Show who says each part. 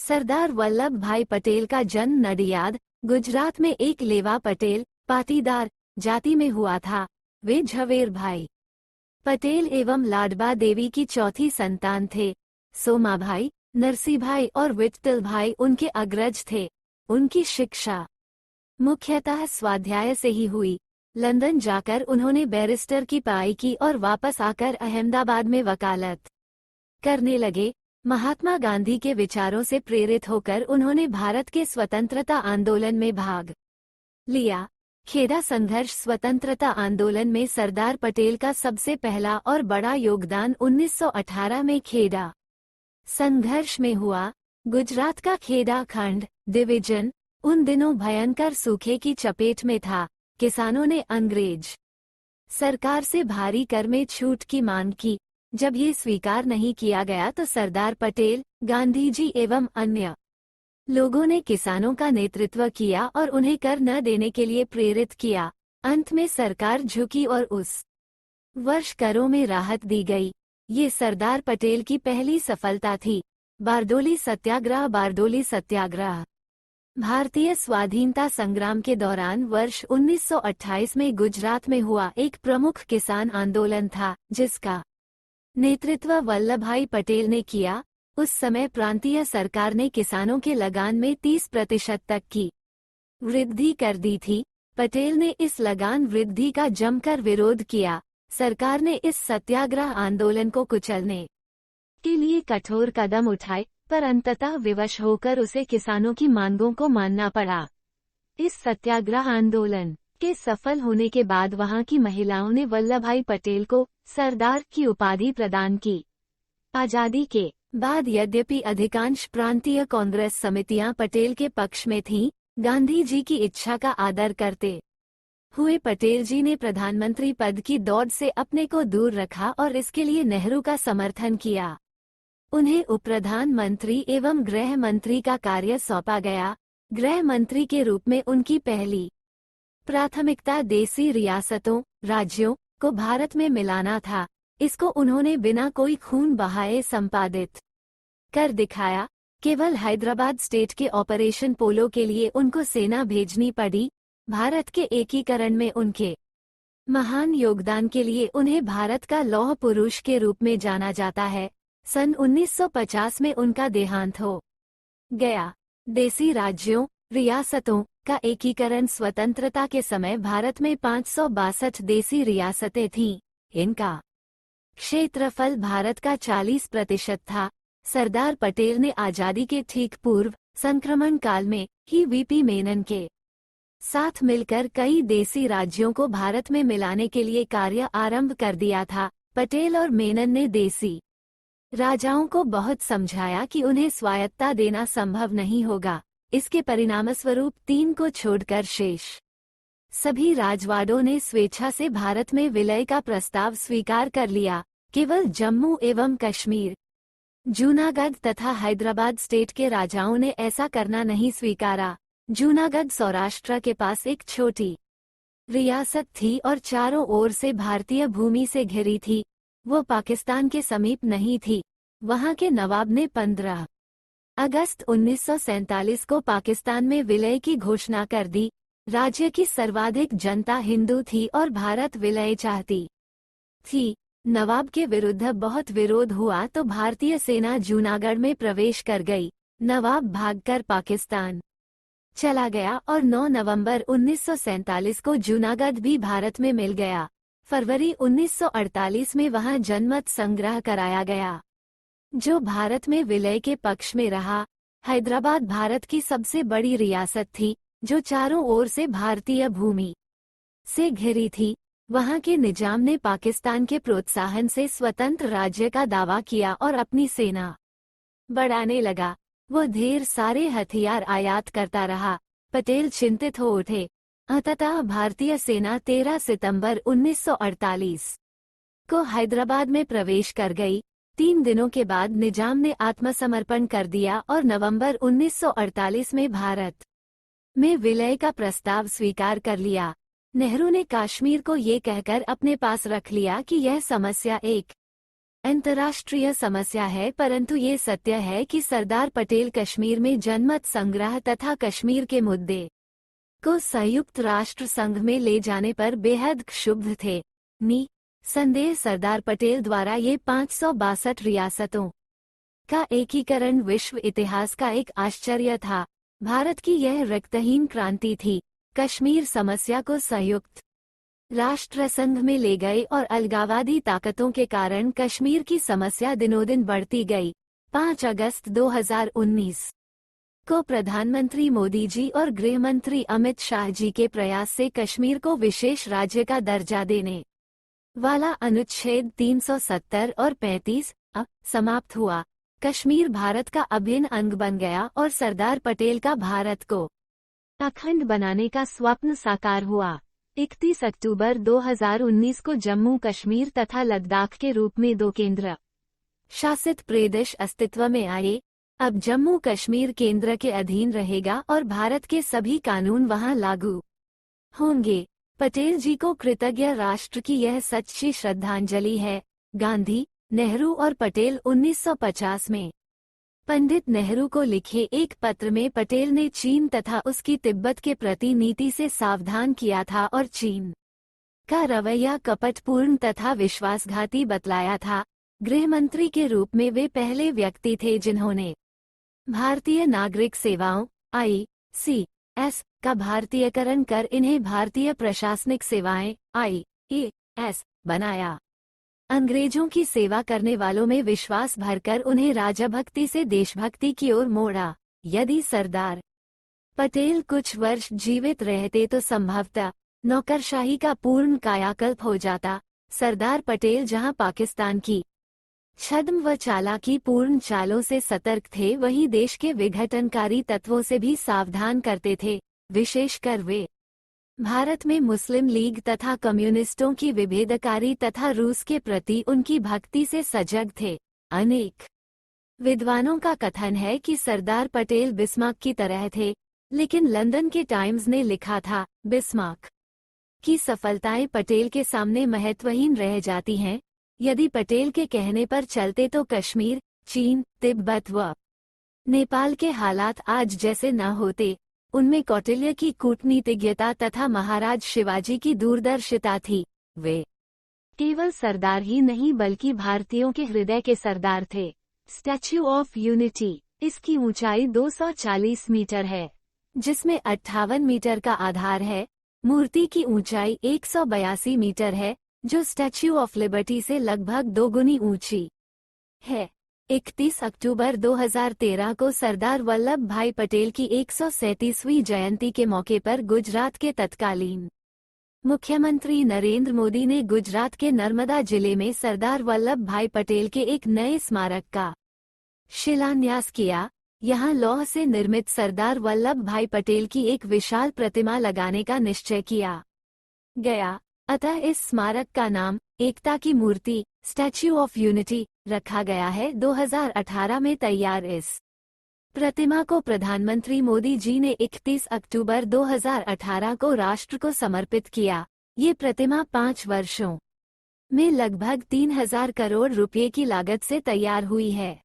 Speaker 1: सरदार वल्लभ भाई पटेल का जन्म नडियाद, गुजरात में एक लेवा पटेल, पाटीदार जाति में हुआ था। वे झवेर भाई पटेल एवं लाडबा देवी की चौथी संतान थे। सोमाभाई, नरसिंहभाई और विठ्ठल भाई उनके अग्रज थे। उनकी शिक्षा मुख्यतः स्वाध्याय से ही हुई। लंदन जाकर उन्होंने बैरिस्टर की पढ़ाई की और वापस आकर अहमदाबाद में वकालत करने लगे। महात्मा गांधी के विचारों से प्रेरित होकर उन्होंने भारत के स्वतंत्रता आंदोलन में भाग लिया। खेड़ा संघर्ष स्वतंत्रता आंदोलन में सरदार पटेल का सबसे पहला और बड़ा योगदान 1918 में खेड़ा संघर्ष में हुआ। गुजरात का खेड़ा खंड डिवीजन उन दिनों भयंकर सूखे की चपेट में था। किसानों ने अंग्रेज सरकार से भारी कर में छूट की मांग की। जब ये स्वीकार नहीं किया गया तो सरदार पटेल, गांधी जी एवं अन्य लोगों ने किसानों का नेतृत्व किया और उन्हें कर न देने के लिए प्रेरित किया। अंत में सरकार झुकी और उस वर्ष करों में राहत दी गई। ये सरदार पटेल की पहली सफलता थी। बारडोली सत्याग्रह भारतीय स्वाधीनता संग्राम के दौरान वर्ष 1928 में गुजरात में हुआ एक प्रमुख किसान आंदोलन था, जिसका नेतृत्व वल्लभभाई पटेल ने किया। उस समय प्रांतीय सरकार ने किसानों के लगान में 30% तक की वृद्धि कर दी थी। पटेल ने इस लगान वृद्धि का जमकर विरोध किया। सरकार ने इस सत्याग्रह आंदोलन को कुचलने के लिए कठोर कदम उठाए, पर अंततः विवश होकर उसे किसानों की मांगों को मानना पड़ा। इस सत्याग्रह आंदोलन के सफल होने के बाद वहां की महिलाओं ने वल्लभभाई पटेल को सरदार की उपाधि प्रदान की। आजादी के बाद यद्यपि अधिकांश प्रांतीय कांग्रेस समितियां पटेल के पक्ष में थीं, गांधी जी की इच्छा का आदर करते हुए पटेल जी ने प्रधानमंत्री पद की दौड़ से अपने को दूर रखा और इसके लिए नेहरू का समर्थन किया। उन्हें उपप्रधानमंत्री एवं गृह मंत्री का कार्य सौंपा गया। गृह मंत्री के रूप में उनकी पहली प्राथमिकता देसी रियासतों, राज्यों को भारत में मिलाना था। इसको उन्होंने बिना कोई खून बहाए संपादित कर दिखाया। केवल हैदराबाद स्टेट के ऑपरेशन पोलो के लिए उनको सेना भेजनी पड़ी। भारत के एकीकरण में उनके महान योगदान के लिए उन्हें भारत का लौह पुरुष के रूप में जाना जाता है। सन 1950 में उनका देहांत हो गया। देसी राज्यों, रियासतों का एकीकरण स्वतंत्रता के समय भारत में 562 देसी रियासतें थीं। इनका क्षेत्रफल भारत का 40% था। सरदार पटेल ने आजादी के ठीक पूर्व संक्रमण काल में ही वीपी मेनन के साथ मिलकर कई देसी राज्यों को भारत में मिलाने के लिए कार्य आरंभ कर दिया था। पटेल और मेनन ने देसी राजाओं को बहुत समझाया कि उन्हें स्वायत्तता देना संभव नहीं होगा। इसके परिणामस्वरूप 3 को छोड़कर शेष सभी राजवाड़ों ने स्वेच्छा से भारत में विलय का प्रस्ताव स्वीकार कर लिया। केवल जम्मू एवं कश्मीर, जूनागढ़ तथा हैदराबाद स्टेट के राजाओं ने ऐसा करना नहीं स्वीकारा। जूनागढ़ सौराष्ट्र के पास एक छोटी रियासत थी और चारों ओर से भारतीय भूमि से घिरी थी। वो पाकिस्तान के समीप नहीं थी। वहां के नवाब ने 15 अगस्त 1947 को पाकिस्तान में विलय की घोषणा कर दी। राज्य की सर्वाधिक जनता हिंदू थी और भारत विलय चाहती थी। नवाब के विरुद्ध बहुत विरोध हुआ तो भारतीय सेना जूनागढ़ में प्रवेश कर गई। नवाब भागकर पाकिस्तान चला गया और 9 नवंबर 1947 को जूनागढ़ भी भारत में मिल गया। फरवरी 1948 में वहां जनमत संग्रह कराया गया, जो भारत में विलय के पक्ष में रहा। हैदराबाद भारत की सबसे बड़ी रियासत थी, जो चारों ओर से भारतीय भूमि से घिरी थी। वहां के निजाम ने पाकिस्तान के प्रोत्साहन से स्वतंत्र राज्य का दावा किया और अपनी सेना बढ़ाने लगा। वो ढेर सारे हथियार आयात करता रहा। पटेल चिंतित हो उठे। अंततः भारतीय सेना 13 सितंबर 1948 को हैदराबाद में प्रवेश कर गई। 3 दिनों के बाद निजाम ने आत्मसमर्पण कर दिया और नवंबर 1948 में भारत में विलय का प्रस्ताव स्वीकार कर लिया। नेहरू ने कश्मीर को ये कहकर अपने पास रख लिया कि यह समस्या एक अंतर्राष्ट्रीय समस्या है, परंतु ये सत्य है कि सरदार पटेल कश्मीर में जनमत संग्रह तथा कश्मीर के मुद्दे को संयुक्त राष्ट्र संघ में ले जाने पर बेहद क्षुब्ध थे। संदेह सरदार पटेल द्वारा ये 562 रियासतों का एकीकरण विश्व इतिहास का एक आश्चर्य था। भारत की यह रक्तहीन क्रांति थी। कश्मीर समस्या को संयुक्त राष्ट्र संघ में ले गई और अलगाववादी ताकतों के कारण कश्मीर की समस्या दिनोंदिन बढ़ती गई। 5 अगस्त 2019 को प्रधानमंत्री मोदी जी और गृहमंत्री अमित शाह जी के प्रयास से कश्मीर को विशेष राज्य का दर्जा देने वाला अनुच्छेद 370 और 35 समाप्त हुआ। कश्मीर भारत का अभिन्न अंग बन गया और सरदार पटेल का भारत को अखंड बनाने का स्वप्न साकार हुआ। 31 अक्टूबर 2019 को जम्मू कश्मीर तथा लद्दाख के रूप में 2 केंद्र शासित प्रदेश अस्तित्व में आए। अब जम्मू कश्मीर केंद्र के अधीन रहेगा और भारत के सभी कानून वहां लागू होंगे। पटेल जी को कृतज्ञ राष्ट्र की यह सच्ची श्रद्धांजलि है। गांधी, नेहरू और पटेल 1950 में पंडित नेहरू को लिखे एक पत्र में पटेल ने चीन तथा उसकी तिब्बत के प्रति नीति से सावधान किया था और चीन का रवैया कपटपूर्ण तथा विश्वासघाती बतलाया था। गृहमंत्री के रूप में वे पहले व्यक्ति थे जिन्होंने भारतीय नागरिक सेवाओं ICS का भारतीयकरण कर इन्हें भारतीय प्रशासनिक सेवाएं IAS बनाया। अंग्रेजों की सेवा करने वालों में विश्वास भरकर उन्हें राजभक्ति से देशभक्ति की ओर मोड़ा। यदि सरदार पटेल कुछ वर्ष जीवित रहते तो संभवतः नौकरशाही का पूर्ण कायाकल्प हो जाता। सरदार पटेल जहां पाकिस्तान की छद्म व चालाकी पूर्ण चालों से सतर्क थे, वहीं देश के विघटनकारी तत्वों से भी सावधान करते थे। विशेषकर वे भारत में मुस्लिम लीग तथा कम्युनिस्टों की विभेदकारी तथा रूस के प्रति उनकी भक्ति से सजग थे। अनेक विद्वानों का कथन है कि सरदार पटेल बिस्मार्क की तरह थे, लेकिन लंदन के टाइम्स ने लिखा था, बिस्मार्क की सफलताएं पटेल के सामने महत्वहीन रह जाती हैं। यदि पटेल के कहने पर चलते तो कश्मीर, चीन, तिब्बत व नेपाल के हालात आज जैसे न होते। उनमें कौटिल्य की कूटनीतिज्ञता तथा महाराज शिवाजी की दूरदर्शिता थी। वे केवल सरदार ही नहीं बल्कि भारतीयों के हृदय के सरदार थे। स्टैच्यू ऑफ यूनिटी, इसकी ऊंचाई 240 मीटर है, जिसमें 58 मीटर का आधार है। मूर्ति की ऊंचाई 182 मीटर है, जो स्टैच्यू ऑफ लिबर्टी से लगभग 2 गुनी ऊंची है। 31 अक्टूबर 2013 को सरदार वल्लभ भाई पटेल की 137वीं जयंती के मौके पर गुजरात के तत्कालीन मुख्यमंत्री नरेंद्र मोदी ने गुजरात के नर्मदा जिले में सरदार वल्लभ भाई पटेल के एक नए स्मारक का शिलान्यास किया। यहां लौह से निर्मित सरदार वल्लभ भाई पटेल की एक विशाल प्रतिमा लगाने का निश्चय किया गया। अतः इस स्मारक का नाम एकता की मूर्ति, स्टैच्यू ऑफ यूनिटी रखा गया है। 2018 में तैयार इस प्रतिमा को प्रधानमंत्री मोदी जी ने 31 अक्टूबर 2018 को राष्ट्र को समर्पित किया। ये प्रतिमा 5 वर्षों में लगभग 3000 करोड़ रुपए की लागत से तैयार हुई है।